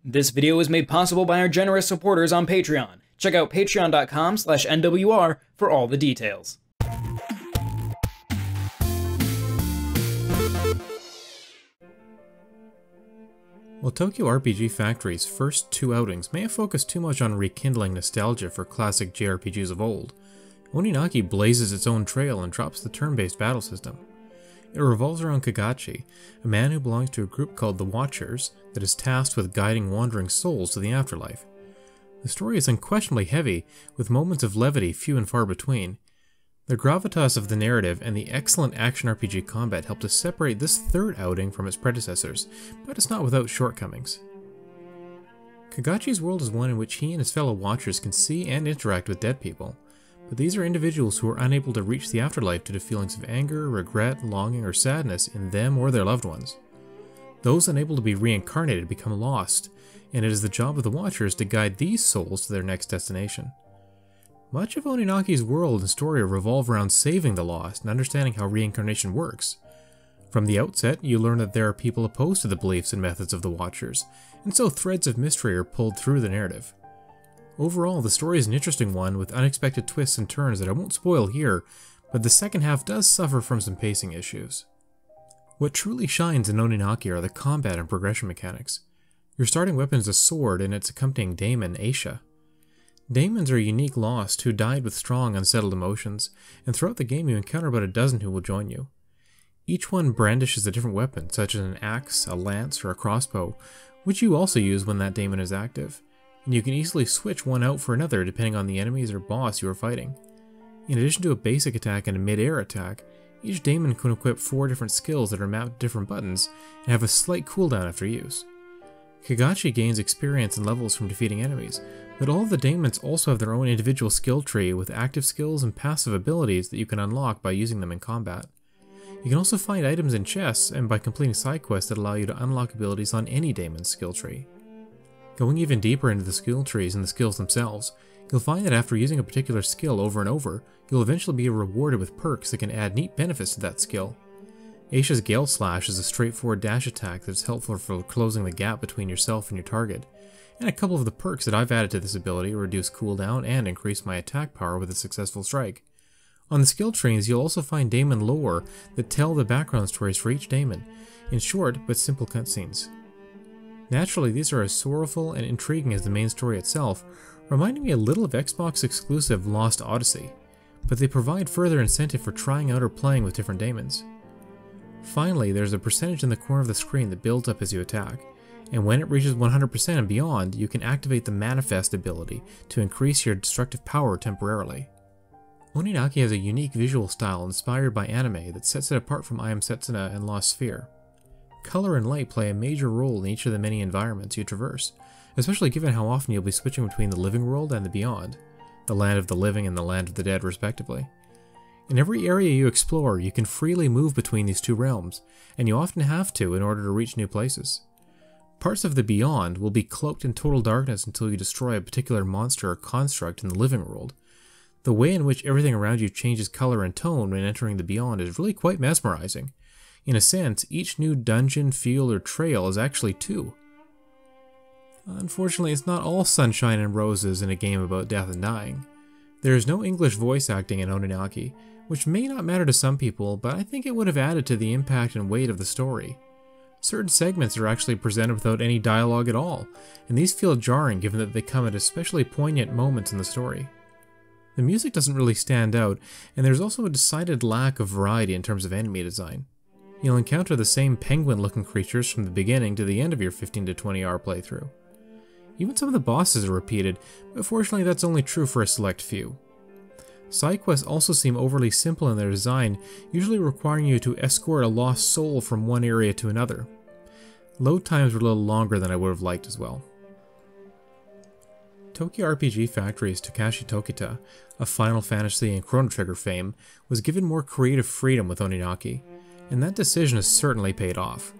This video was made possible by our generous supporters on Patreon. Check out patreon.com/NWR for all the details. While Tokyo RPG Factory's first two outings may have focused too much on rekindling nostalgia for classic JRPGs of old, Oninaki blazes its own trail and drops the turn-based battle system. It revolves around Kagachi, a man who belongs to a group called the Watchers that is tasked with guiding wandering souls to the afterlife. The story is unquestionably heavy, with moments of levity few and far between. The gravitas of the narrative and the excellent action RPG combat help to separate this third outing from its predecessors, but it's not without shortcomings. Kagachi's world is one in which he and his fellow Watchers can see and interact with dead people, but these are individuals who are unable to reach the afterlife due to feelings of anger, regret, longing, or sadness in them or their loved ones. Those unable to be reincarnated become lost, and it is the job of the Watchers to guide these souls to their next destination. Much of Oninaki's world and story revolve around saving the lost and understanding how reincarnation works. From the outset, you learn that there are people opposed to the beliefs and methods of the Watchers, and so threads of mystery are pulled through the narrative. Overall, the story is an interesting one with unexpected twists and turns that I won't spoil here, but the second half does suffer from some pacing issues. What truly shines in Oninaki are the combat and progression mechanics. Your starting weapon is a sword and its accompanying daemon, Aisha. Daemons are a unique lost who died with strong, unsettled emotions, and throughout the game you encounter about a dozen who will join you. Each one brandishes a different weapon, such as an axe, a lance, or a crossbow, which you also use when that daemon is active, and you can easily switch one out for another depending on the enemies or boss you are fighting. In addition to a basic attack and a mid-air attack, each daemon can equip 4 different skills that are mapped to different buttons and have a slight cooldown after use. Kagachi gains experience and levels from defeating enemies, but all of the daemons also have their own individual skill tree with active skills and passive abilities that you can unlock by using them in combat. You can also find items in chests and by completing side quests that allow you to unlock abilities on any daemon's skill tree. Going even deeper into the skill trees and the skills themselves, you'll find that after using a particular skill over and over, you'll eventually be rewarded with perks that can add neat benefits to that skill. Aisha's Gale Slash is a straightforward dash attack that is helpful for closing the gap between yourself and your target, and a couple of the perks that I've added to this ability reduce cooldown and increase my attack power with a successful strike. On the skill trees, you'll also find daemon lore that tell the background stories for each daemon, in short but simple cutscenes. Naturally, these are as sorrowful and intriguing as the main story itself, reminding me a little of Xbox exclusive Lost Odyssey, but they provide further incentive for trying out or playing with different daemons. Finally, there's a percentage in the corner of the screen that builds up as you attack, and when it reaches 100% and beyond, you can activate the Manifest ability to increase your destructive power temporarily. Oninaki has a unique visual style inspired by anime that sets it apart from I Am Setsuna and Lost Sphere. Color and light play a major role in each of the many environments you traverse, especially given how often you'll be switching between the living world and the beyond, the land of the living and the land of the dead respectively. In every area you explore, you can freely move between these two realms, and you often have to in order to reach new places. Parts of the beyond will be cloaked in total darkness until you destroy a particular monster or construct in the living world. The way in which everything around you changes color and tone when entering the beyond is really quite mesmerizing. In a sense, each new dungeon, field, or trail is actually 2. Unfortunately, it's not all sunshine and roses in a game about death and dying. There is no English voice acting in Oninaki, which may not matter to some people, but I think it would have added to the impact and weight of the story. Certain segments are actually presented without any dialogue at all, and these feel jarring given that they come at especially poignant moments in the story. The music doesn't really stand out, and there's also a decided lack of variety in terms of enemy design. You'll encounter the same penguin-looking creatures from the beginning to the end of your 15 to 20 hour playthrough. Even some of the bosses are repeated, but fortunately that's only true for a select few. Side quests also seem overly simple in their design, usually requiring you to escort a lost soul from one area to another. Load times were a little longer than I would have liked as well. Tokyo RPG Factory's Takashi Tokita, of Final Fantasy and Chrono Trigger fame, was given more creative freedom with Oninaki, and that decision has certainly paid off.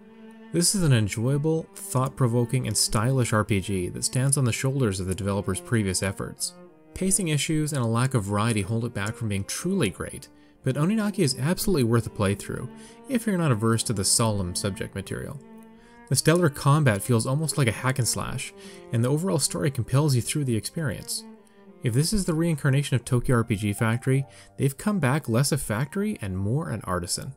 This is an enjoyable, thought-provoking, and stylish RPG that stands on the shoulders of the developer's previous efforts. Pacing issues and a lack of variety hold it back from being truly great, but Oninaki is absolutely worth a playthrough, if you're not averse to the solemn subject material. The stellar combat feels almost like a hack and slash, and the overall story compels you through the experience. If this is the reincarnation of Tokyo RPG Factory, they've come back less a factory and more an artisan.